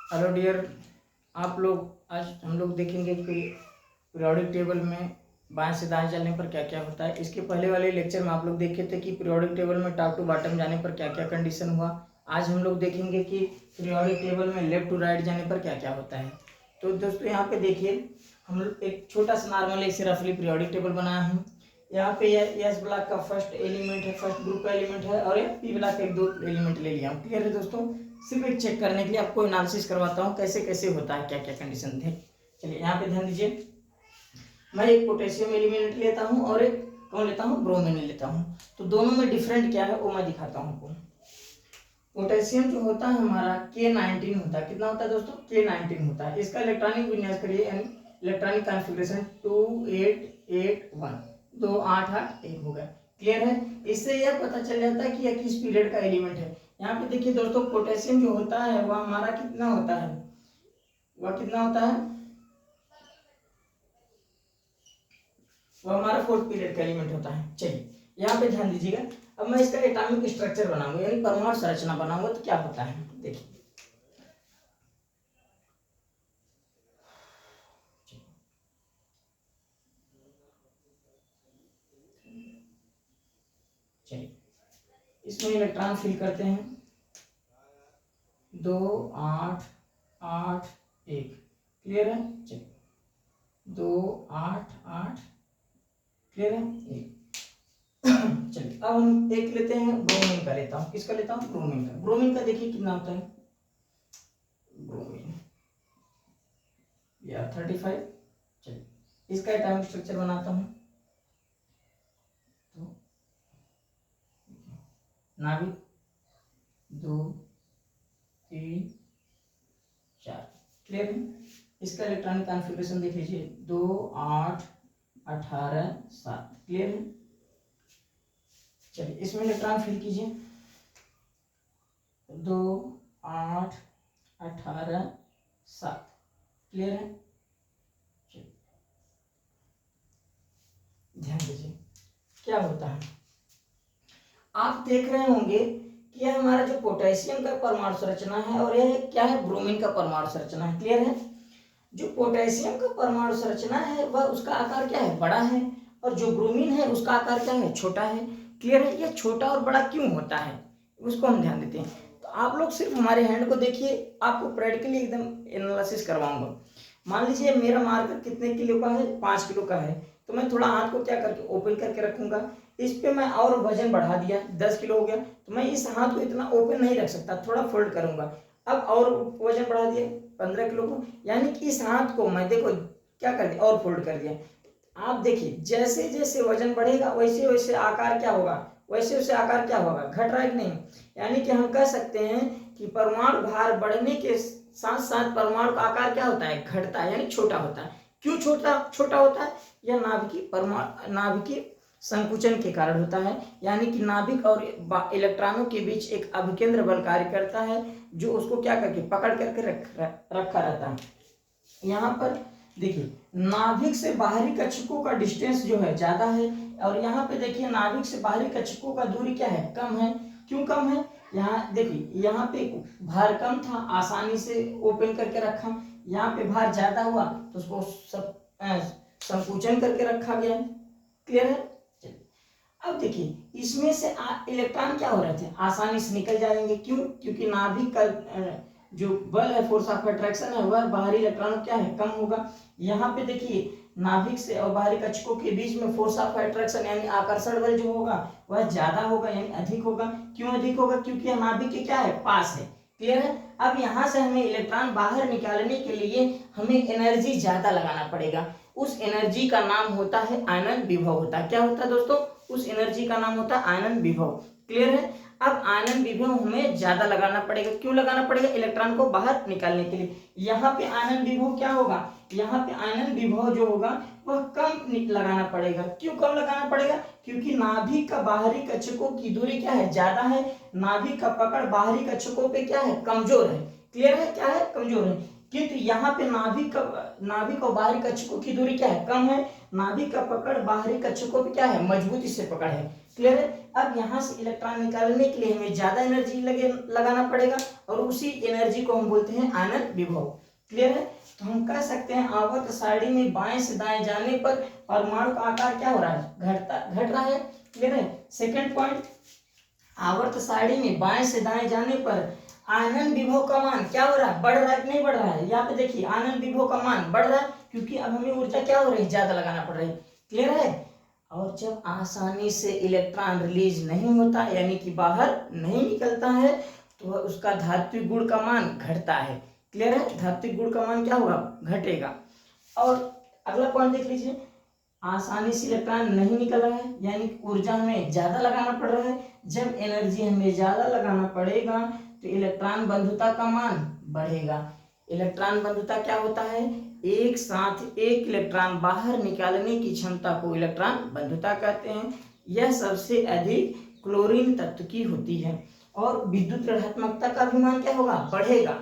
Hello dear, आप लोग आज हम लोग देखेंगे कि पीरियोडिक टेबल में बाएं से दाएं चलने पर क्या क्या होता है। इसके पहले वाले लेक्चर में आप लोग देखे थे कि पीरियोडिक टेबल में टॉप टू बॉटम जाने पर क्या क्या कंडीशन हुआ। आज हम लोग देखेंगे कि पीरियोडिक टेबल में लेफ्ट टू राइट जाने पर क्या क्या होता है। तो दोस्तों यहाँ पे देखिए, हम लोग एक छोटा सा नॉर्मल इसे रफली पीरियोडिक टेबल बनाया है। यहाँ पे एस ब्लॉक का फर्स्ट एलिमेंट है, फर्स्ट ग्रुप का एलिमेंट है, और पी ब्लॉक का एक दो एलिमेंट ले लिया। क्लियर है दोस्तों? सिर्फ एक चेक करने के लिए आपको एनालिसिस करवाता हूँ कैसे कैसे होता है, क्या क्या कंडीशन थे। चलिए यहाँ पे ध्यान दीजिए, मैं एक पोटेशियम एलिमेंट लेता हूँ और एक कौन लेता हूँ, ब्रोमीन लेता हूँ। तो दोनों में डिफरेंट क्या है वो मैं दिखाता हूँ आपको। पोटेशियम जो होता है हमारा K19 होता है। कितना होता है दोस्तों? K19 होता है। इसका इलेक्ट्रॉनिक विन्यास करिए, यानी इलेक्ट्रॉनिक कॉन्फ़िगरेशन 2881 2881 हो गया। क्लियर है? इससे यह पता चल जाता है कि यह किस पीरियड का एलिमेंट है। यहाँ पे देखिए दोस्तों, पोटेशियम जो होता है वह हमारा कितना होता है, वह कितना होता है, वह हमारा फोर्थ पीरियड का एलिमेंट होता है। चलिए यहाँ पे ध्यान दीजिएगा, अब मैं इसका एटॉमिक स्ट्रक्चर बनाऊंगा, यानी परमाणु संरचना बनाऊंगा, तो क्या होता है देखिए। चलिए इसमें इलेक्ट्रॉन फिल करते हैं 2 8 8 1। क्लियर है? चलिए 2 8 8, क्लियर है? 1। चलिए अब हम एक लेते हैं, ब्रोमीन का लेता हूँ। किसका लेता हूँ? ब्रोमीन का। ब्रोमीन का देखिए कितना होता है, ब्रोमीन या 35। चलिए इसका एटॉमिक स्ट्रक्चर बनाता हूँ। तो नाभिक 2 3 4। क्लियर है? इसका इलेक्ट्रॉनिक कॉन्फ़िगरेशन देख लीजिए, 2 8 18 7। क्लियर है? चलिए इसमें इलेक्ट्रॉन फिल कीजिए, 2 8 18 7। क्लियर है? चलिए ध्यान दीजिए क्या होता है। आप देख रहे होंगे कि यह हमारा जो पोटेशियम का परमाणु संरचना है और यह क्या है, ब्रोमीन का परमाणु संरचना है। क्लियर है? जो पोटेशियम का परमाणु संरचना है वह उसका आकार क्या है, बड़ा है, और जो ब्रोमीन है उसका आकार क्या है, छोटा है। क्लियर है? ये छोटा और बड़ा क्यों होता है उसको हम ध्यान देते हैं। तो आप लोग सिर्फ हमारे हैंड को देखिए, आपको प्रैक्टिकली एकदम एनालिसिस करवाऊंगा। मान लीजिए मेरा मार्कर कितने किलो का है, 5 किलो का है, तो मैं थोड़ा हाथ को क्या करके ओपन करके रखूंगा। इस पे मैं और वजन बढ़ा दिया, 10 किलो हो गया, तो मैं इस हाथ को इतना ओपन नहीं रख सकता, थोड़ा फोल्ड करूंगा। अब और वजन बढ़ा दिया 15 किलो को, यानी कि इस हाथ को मैं देखो क्या कर दिया, और फोल्ड कर दिया। आप देखिए जैसे जैसे वजन बढ़ेगा वैसे वैसे आकार क्या होगा, वैसे वैसे आकार क्या होगा, घट रहा है कि नहीं। यानी कि हम कह सकते हैं कि परमाणु भार बढ़ने के साथ साथ परमाणु का आकार क्या होता है, घटता है, यानी छोटा होता है। क्यों छोटा छोटा होता है? यह नाभिकीय संकुचन के कारण होता है, यानी कि नाभिक और इलेक्ट्रॉनों के बीच एक अभिकेंद्र बल कार्य करता है, जो उसको क्या करके पकड़ करके रखा रहता है। यहाँ पर देखिए नाभिक से बाहरी कक्षकों का डिस्टेंस जो है ज्यादा है, और यहाँ पे देखिए नाभिक से बाहरी कक्षकों का दूरी क्या है, कम है। क्यों कम है? यहाँ देखिए, यहाँ पे भार कम था, आसानी से ओपन करके रखा। यहाँ पे भार ज्यादा हुआ तो उसको सब संकुचन करके रखा गया। क्लियर है? अब देखिए इसमें से इलेक्ट्रॉन क्या हो रहे थे, आसानी से निकल जाएंगे। क्यों? क्योंकि नाभिक का जो बल है, फोर्स ऑफ अट्रैक्शन है, वह बाहरी इलेक्ट्रॉन क्या है, कम होगा। यहाँ पे देखिए नाभिक से और बाहरी कक्षकों के बीच में फोर्स ऑफ अट्रैक्शन यानी आकर्षण बल जो होगा वह ज्यादा होगा, यानी अधिक होगा। क्यों अधिक होगा? क्योंकि यह नाभिक के क्या है, पास है। क्लियर है? अब यहाँ से हमें इलेक्ट्रॉन बाहर निकालने के लिए हमें एनर्जी ज्यादा लगाना पड़ेगा। उस एनर्जी का नाम होता है आयनन विभव होता है। क्या होता है दोस्तों? उस एनर्जी का नाम होता है आयनन विभव। क्लियर है? अब आयनन विभव हमें ज्यादा लगाना पड़ेगा। क्यों लगाना पड़ेगा? इलेक्ट्रॉन को बाहर निकालने के लिए। यहाँ पे आयनन विभव क्या होगा, यहाँ पे आयनन विभव जो होगा वह कम लगाना पड़ेगा। क्यों कम लगाना पड़ेगा? क्योंकि नाभिक का बाहरी कक्षकों की दूरी क्या है, ज्यादा है। नाभिक का पकड़ बाहरी कक्षकों पे क्या है, कमजोर है। क्लियर है? क्या है, कमजोर है। किंतु यहाँ पे नाभिक और बाहरी कक्षकों की दूरी क्या है, कम है। नाभिक का पकड़ बाहरी कक्षकों पे क्या है, मजबूती से पकड़ है। क्लियर है? अब यहाँ से इलेक्ट्रॉन निकालने के लिए हमें ज्यादा एनर्जी लगाना पड़ेगा और उसी एनर्जी को हम बोलते हैं आनंद विभव। क्लियर है? तो हम कह सकते हैं आवर्त सारणी में बाएं से दाएं जाने पर परमाणु का आकार क्या हो रहा है? घट रहा है। क्लियर है? सेकंड पॉइंट, आवर्त सारणी में बाएं से दाएं जाने पर आनंद विभव का मान क्या हो रहा है? बढ़ रहा है कि नहीं बढ़ रहा है? यहाँ पे देखिए आनंद विभव का मान बढ़ रहा है क्योंकि अब हमें ऊर्जा क्या हो रही है? ज्यादा लगाना पड़ रही है। क्लियर है? और जब आसानी से इलेक्ट्रॉन रिलीज नहीं होता यानी कि बाहर नहीं निकलता है तो उसका धात्विक गुण का मान घटता है। क्लियर है? धात्विक गुण का मान क्या होगा? घटेगा। और अगला पॉइंट देख लीजिए, आसानी से इलेक्ट्रॉन नहीं निकल रहा है यानी ऊर्जा हमें ज्यादा लगाना पड़ रहा है। जब एनर्जी हमें ज्यादा लगाना पड़ेगा तो इलेक्ट्रॉन बंधुता का मान बढ़ेगा। इलेक्ट्रॉन बंधुता क्या होता है? एक साथ एक इलेक्ट्रॉन बाहर निकालने की क्षमता को इलेक्ट्रॉन बंधुता कहते हैं। यह सबसे अधिक क्लोरीन तत्व की होती है। और विद्युत ऋणात्मकता का भी मान क्या होगा? बढ़ेगा।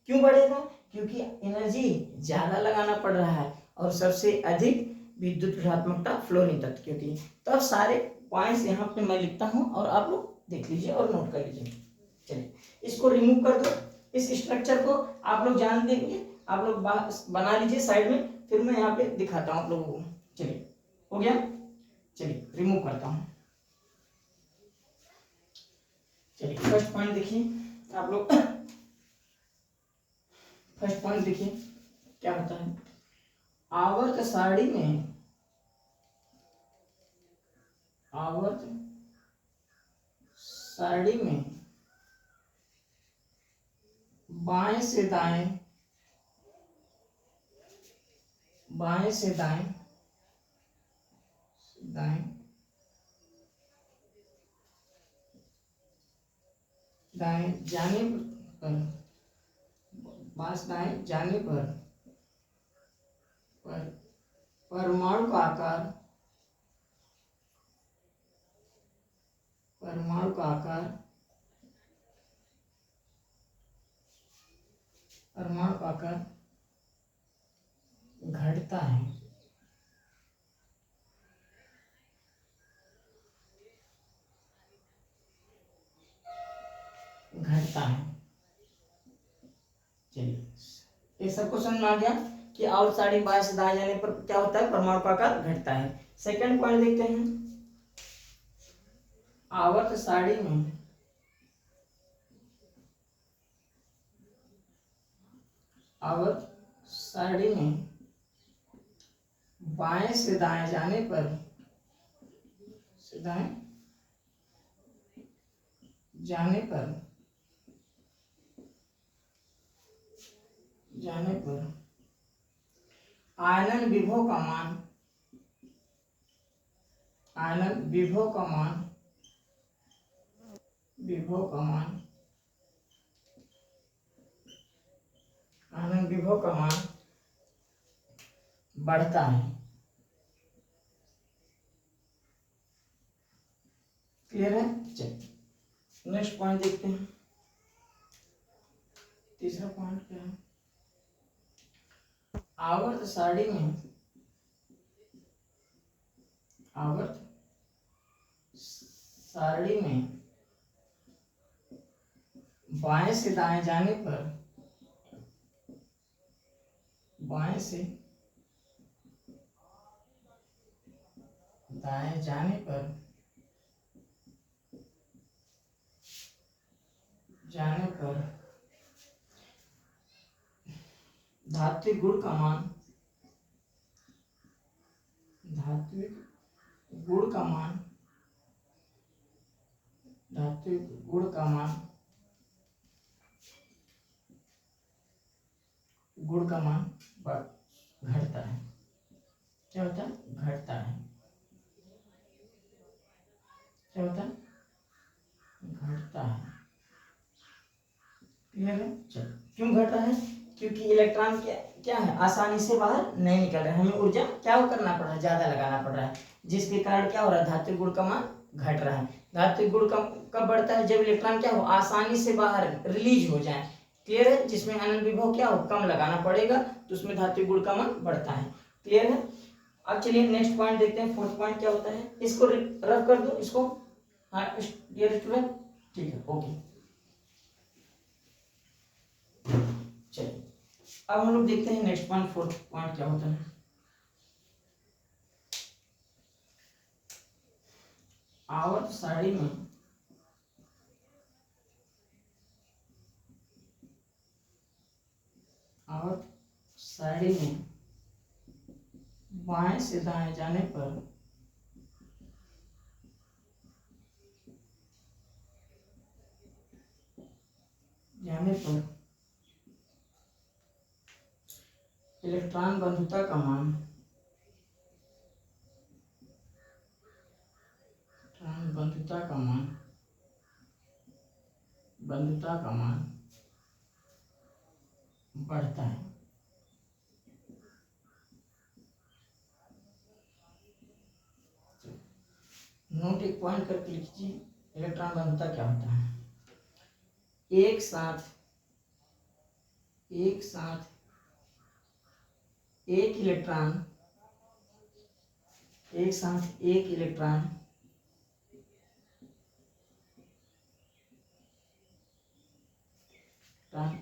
क्यों बढ़ेगा? क्योंकि एनर्जी ज्यादा लगाना पड़ रहा है और सबसे अधिक विद्युत ऋणात्मकता फ्लोरीन तत्व की होती है। तो अब सारे पॉइंट्स यहाँ पे मैं लिखता हूँ और आप लोग देख लीजिए और नोट कर लीजिए। चलिए इसको रिमूव कर दो। इस स्ट्रक्चर को आप लोग जान देंगे, आप लोग बना लीजिए साइड में, फिर मैं यहाँ पे दिखाता हूँ आप लोगों को। चलिए हो गया? चलिए रिमूव करता हूँ। चलिए फर्स्ट पॉइंट देखिए आप लोग, फर्स्ट पॉइंट देखिए क्या होता है। आवर्त सारणी में बाएं से दाएं जाने पर परमाणु का आकार घटता है। चलिए ये सबको समझ में आ गया कि आवर्त सारणी बाएं से दाएं जाने पर क्या होता है? परमाणु का आकार घटता है। सेकंड पॉइंट देखते हैं, आवर्त सारणी में बाएं से दाएं जाने पर आनंद विभव का मान बढ़ता है। क्लियर है? चलिए नेक्स्ट पॉइंट देखते हैं। तीसरा पॉइंट क्या है? आवर्त सारणी में बाएं से दाएं जाने पर धात्विक गुण का मान घटता है। क्या होता है? घटता है। क्या होता है? घटता है। क्लियर है? चलो क्यों घट रहा है? क्योंकि इलेक्ट्रॉन क्या है? आसानी से बाहर नहीं निकल रहा है। हमें ऊर्जा क्या करना पड़ रहा है? ज्यादा लगाना पड़ रहा है, जिसके कारण क्या हो रहा है? धात्विक गुण का मान घट रहा है। धात्विक गुण कब बढ़ता है? जब इलेक्ट्रॉन क्या हो? आसानी से बाहर रिलीज हो जाए। क्लियर है? जिसमें आनंद विभव क्या हो? कम लगाना पड़ेगा तो उसमें धात्विक गुण का मान बढ़ता है। क्लियर है? अब चलिए नेक्स्ट पॉइंट देखते हैं। फोर्थ पॉइंट क्या होता है? इसको रफ कर दो इसको। हाँ डियर स्टूडेंट, ठीक है, ओके। चलिए अब हम लोग देखते हैं नेक्स्ट पॉइंट, फोर्थ पॉइंट क्या होता है। आवर्त सारणी में बाएं से दाएं जाने पर इलेक्ट्रॉन बंधुता का मान बढ़ता है। नोट एक पॉइंट करके लिखिए, इलेक्ट्रॉन बंधुता क्या होता है। एक साथ एक इलेक्ट्रॉन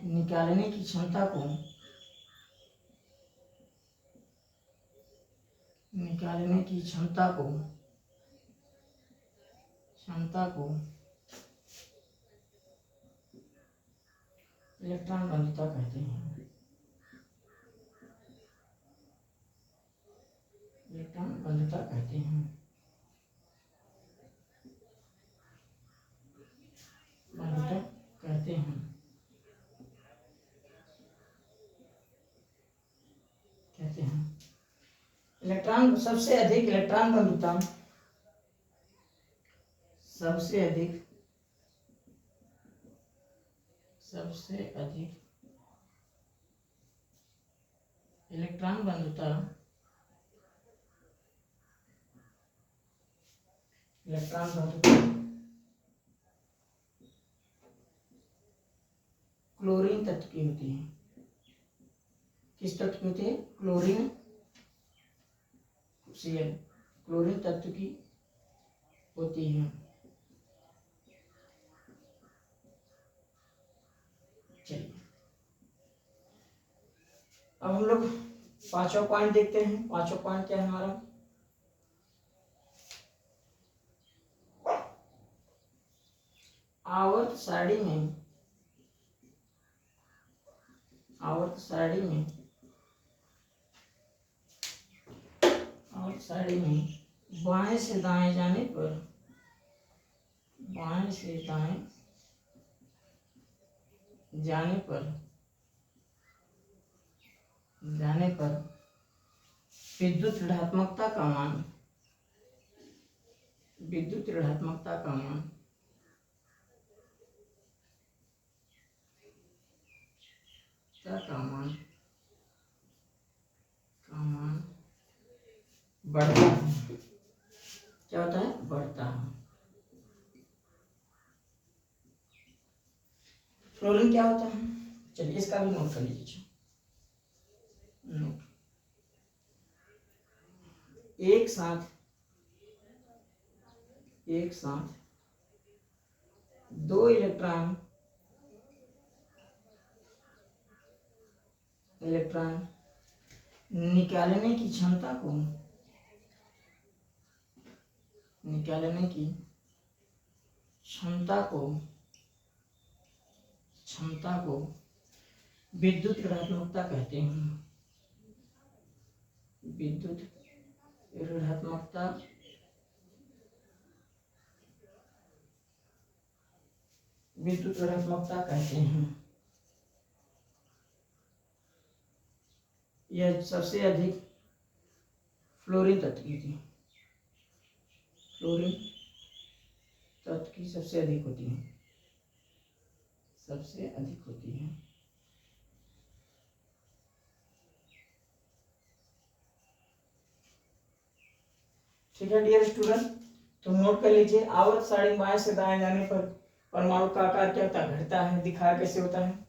निकालने की क्षमता को इलेक्ट्रॉन बंधुता कहते हैं। इलेक्ट्रॉन सबसे अधिक इलेक्ट्रॉन बंधुता सबसे अधिक इलेक्ट्रॉन बंधुता क्लोरीन तत्व की होती है। किस तत्व की होती है? क्लोरीन तत्व की होती है। चलिए अब हम लोग पांचवा पॉइंट देखते हैं। पांचवा पॉइंट क्या है हमारा? आवर्त सारणी में बाएं से दाएं जाने पर विद्युत ऋणात्मकता का मान बढ़ता है। क्या होता है? बढ़ता है। फ्लोरीन क्या होता है? चलिए इसका भी नोट कर लीजिए। एक साथ दो इलेक्ट्रॉन निकालने की क्षमता को विद्युत ऋणात्मकता कहते हैं। विद्युत ऋणात्मकता कहते हैं। यह सबसे अधिक फ्लोरीन तत्व की थी। फ्लोरीन तत्व की सबसे अधिक होती है। ठीक है डियर स्टूडेंट, तो नोट कर लीजिए। आवर्त सारणी बाएं से दाएं जाने पर परमाणु का आकार क्या होता है? घटता है। दिखाया कैसे होता है?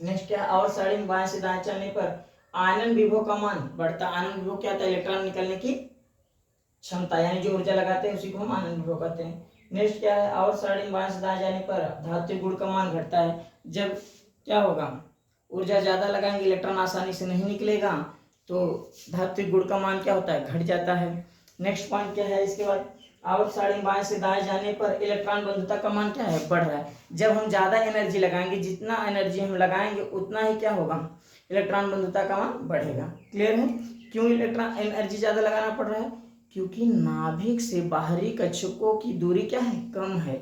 नेक्स्ट क्या? आवर्त सारणी में बाएं से दाएं चलने पर आयनन विभव का मान बढ़ता। आयनन विभव क्या होता है? इलेक्ट्रॉन निकलने की क्षमता, यानी जो ऊर्जा लगाते हैं उसी को हम आयनन विभव कहते हैं। नेक्स्ट क्या है, आवर्त सारणी में बाएं से दाएं जाने पर धात्विक गुण का मान घटता है। जब क्या होगा, ऊर्जा ज्यादा लगाएंगे इलेक्ट्रॉन आसानी से नहीं निकलेगा, तो धात्विक गुण का मान क्या होता है, घट जाता है। नेक्स्ट पॉइंट क्या है इसके बाद, आवर्त सारणी में बाएं से दाएं जाने पर इलेक्ट्रॉन बंधुता का मान क्या है, बढ़ रहा है। जब हम ज्यादा एनर्जी लगाएंगे, जितना एनर्जी हम लगाएंगे उतना ही क्या होगा, इलेक्ट्रॉन बंधुता का मान बढ़ेगा। क्लियर है। क्यों इलेक्ट्रॉन एनर्जी ज्यादा लगाना पड़ रहा है, क्योंकि नाभिक से बाहरी कक्षकों की दूरी क्या है, कम है।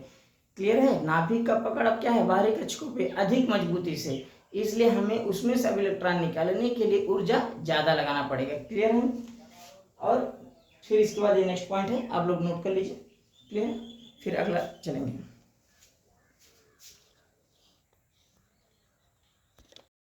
क्लियर है। नाभिक का पकड़ अब क्या है, बाहरी कक्षकों पे अधिक मजबूती से, इसलिए हमें उसमें सब इलेक्ट्रॉन निकालने के लिए ऊर्जा ज्यादा लगाना पड़ेगा। क्लियर है। और फिर इसके बाद ये नेक्स्ट पॉइंट है, आप लोग नोट कर लीजिए। क्लियर है। फिर अगला चलेंगे।